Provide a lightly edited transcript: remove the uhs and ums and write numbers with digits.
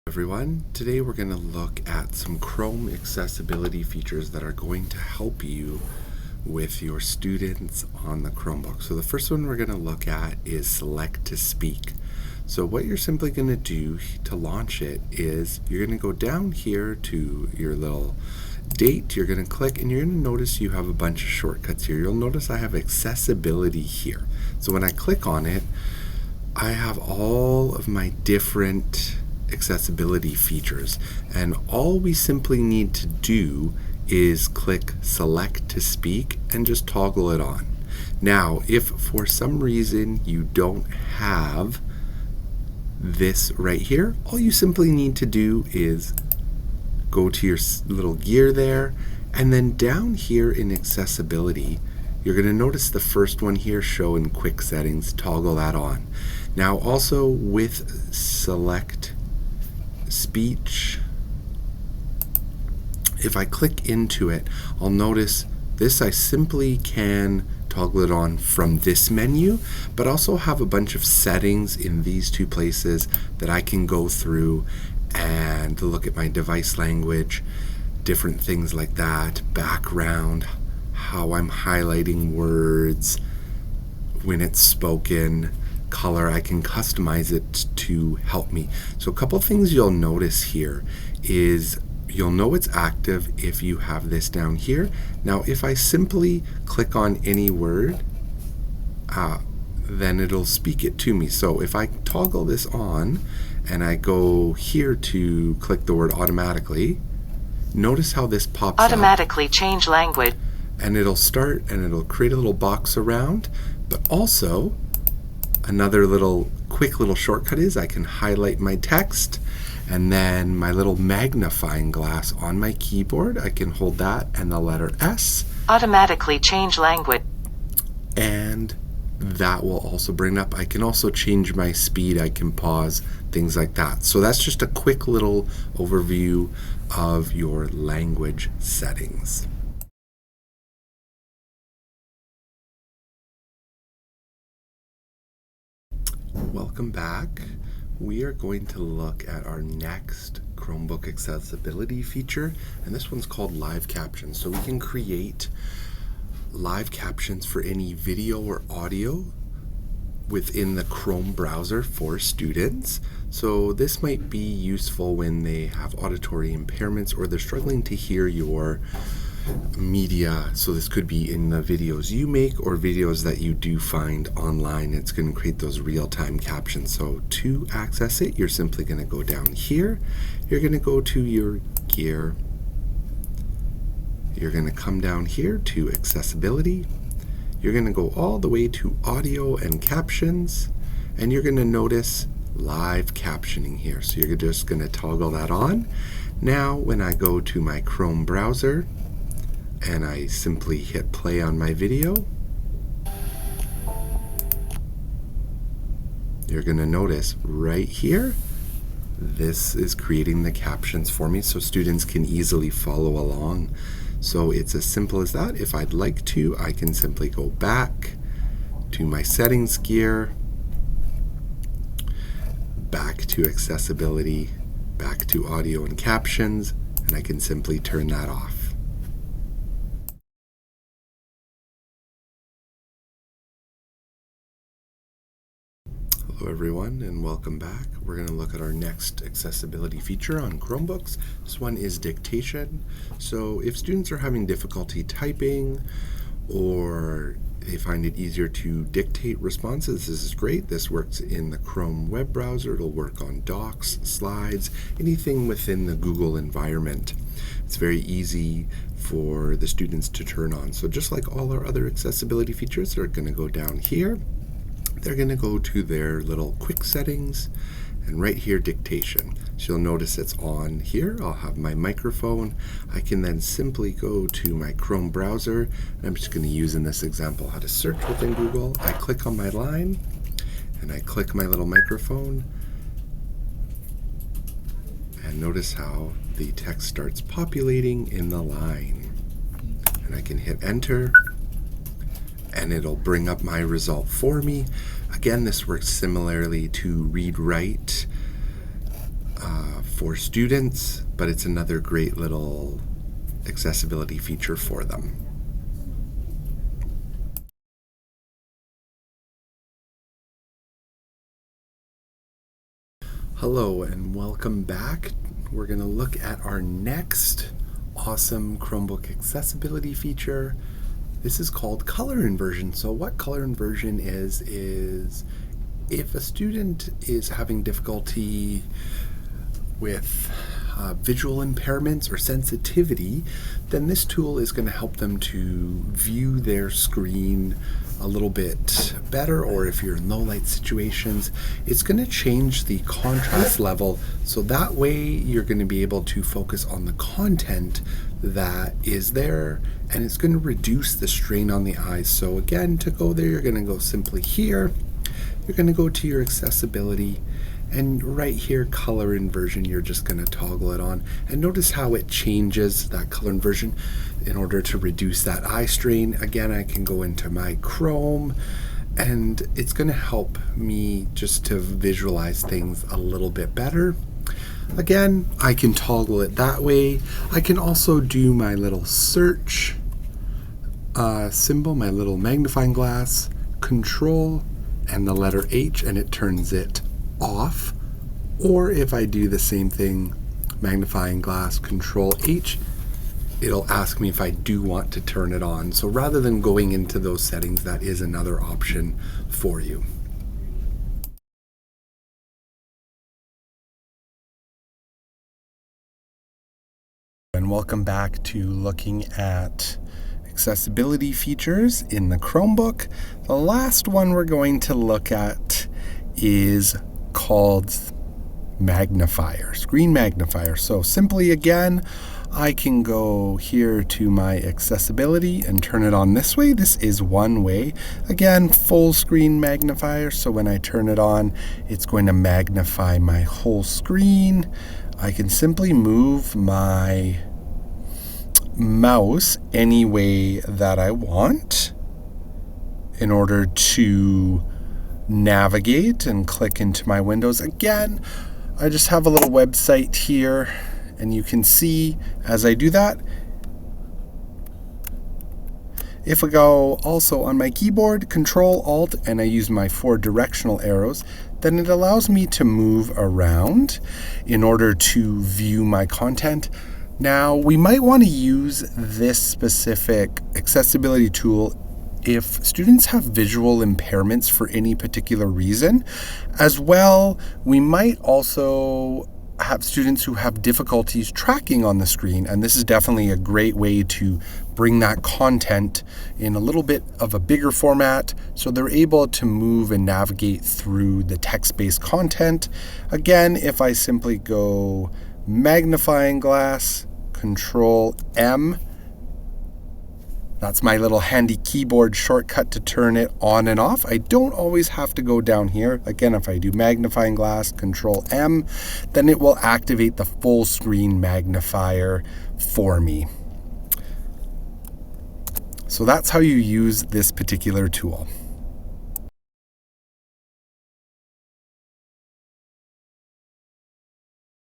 Everyone, today we're going to look at some Chrome accessibility features that are going to help you with your students on the Chromebook. So the first one we're going to look at is select to speak. So what you're simply going to do to launch it is you're going to go down here to your little date, you're going to click, and you're going to notice you have a bunch of shortcuts here. You'll notice I have accessibility here. So when I click on it, I have all of my different accessibility features, and all we simply need to do is click select to speak and just toggle it on. Now, if for some reason you don't have this right here, all you simply need to do is go to your little gear there, and then down here in accessibility, you're going to notice the first one here, show in quick settings, toggle that on. Now also with select speech, if I click into it, I'll notice this I simply can toggle it on from this menu, but also have a bunch of settings in these two places that I can go through and look at my device language, different things like that, background, how I'm highlighting words when it's spoken, color. I can customize it to help me. So a couple things you'll notice here is you'll know it's active if you have this down here. Now if I simply click on any word, then it'll speak it to me. So if I toggle this on and I go here to click the word automatically, notice how this pops up. Automatically change language. And it'll start and it'll create a little box around, but also another little quick little shortcut is I can highlight my text, and then my little magnifying glass on my keyboard, I can hold that and the letter S. Automatically change language. And that will also bring up, I can also change my speed, I can pause, things like that. So that's just a quick little overview of your language settings. Welcome back. We are going to look at our next Chromebook accessibility feature, and this one's called live captions. So we can create live captions for any video or audio within the Chrome browser for students. So this might be useful when they have auditory impairments or they're struggling to hear your media. So this could be in the videos you make or videos that you do find online. It's going to create those real-time captions. So to access it, you're simply going to go down here. You're going to go to your gear. You're going to come down here to accessibility. You're going to go all the way to audio and captions, and you're going to notice live captioning here. So you're just going to toggle that on. Now when I go to my Chrome browser and I simply hit play on my video, you're going to notice right here, this is creating the captions for me so students can easily follow along. So it's as simple as that. If I'd like to, I can simply go back to my settings gear, back to accessibility, back to audio and captions, and I can simply turn that off. Hello everyone, and welcome back. We're going to look at our next accessibility feature on Chromebooks. This one is dictation. So if students are having difficulty typing or they find it easier to dictate responses, this is great. This works in the Chrome web browser. It'll work on docs, slides, anything within the Google environment. It's very easy for the students to turn on. So just like all our other accessibility features, they're going to go down here. They're going to go to their little quick settings, and right here, dictation. So you'll notice it's on here. I'll have my microphone. I can then simply go to my Chrome browser. I'm just going to use in this example how to search within Google. I click on my line and I click my little microphone, and notice how the text starts populating in the line. And I can hit enter, and it'll bring up my result for me. Again, this works similarly to read-write for students, but it's another great little accessibility feature for them. Hello and welcome back. We're going to look at our next awesome Chromebook accessibility feature. This is called color inversion. So what color inversion is if a student is having difficulty with visual impairments or sensitivity, then this tool is going to help them to view their screen a little bit better, or if you're in low light situations, it's going to change the contrast level so that way you're going to be able to focus on the content that is there, and it's going to reduce the strain on the eyes. So again, to go there, you're going to go simply here, you're going to go to your accessibility, and right here, color inversion, you're just going to toggle it on. And notice how it changes that color inversion in order to reduce that eye strain. Again, I can go into my Chrome, and it's going to help me just to visualize things a little bit better. Again, I can toggle it that way. I can also do my little search symbol, my little magnifying glass, Control, and the letter H, and it turns it off. Or if I do the same thing, magnifying glass, Control H, it'll ask me if I do want to turn it on. So rather than going into those settings, that is another option for you. And welcome back to looking at accessibility features in the Chromebook. The last one we're going to look at is called magnifier, screen magnifier. So simply again, I can go here to my accessibility and turn it on this way. This is one way. Again, full screen magnifier. So when I turn it on, it's going to magnify my whole screen. I can simply move my mouse any way that I want in order to navigate and click into my windows. Again, I just have a little website here, and you can see as I do that, if I go also on my keyboard, Control Alt, and I use my 4 directional arrows, then it allows me to move around in order to view my content. Now, we might want to use this specific accessibility tool if students have visual impairments for any particular reason. As well, we might also have students who have difficulties tracking on the screen, and this is definitely a great way to bring that content in a little bit of a bigger format so they're able to move and navigate through the text-based content. Again, if I simply go magnifying glass, Control M, that's my little handy keyboard shortcut to turn it on and off. I don't always have to go down here. Again, if I do magnifying glass, Control M, then it will activate the full screen magnifier for me. So that's how you use this particular tool.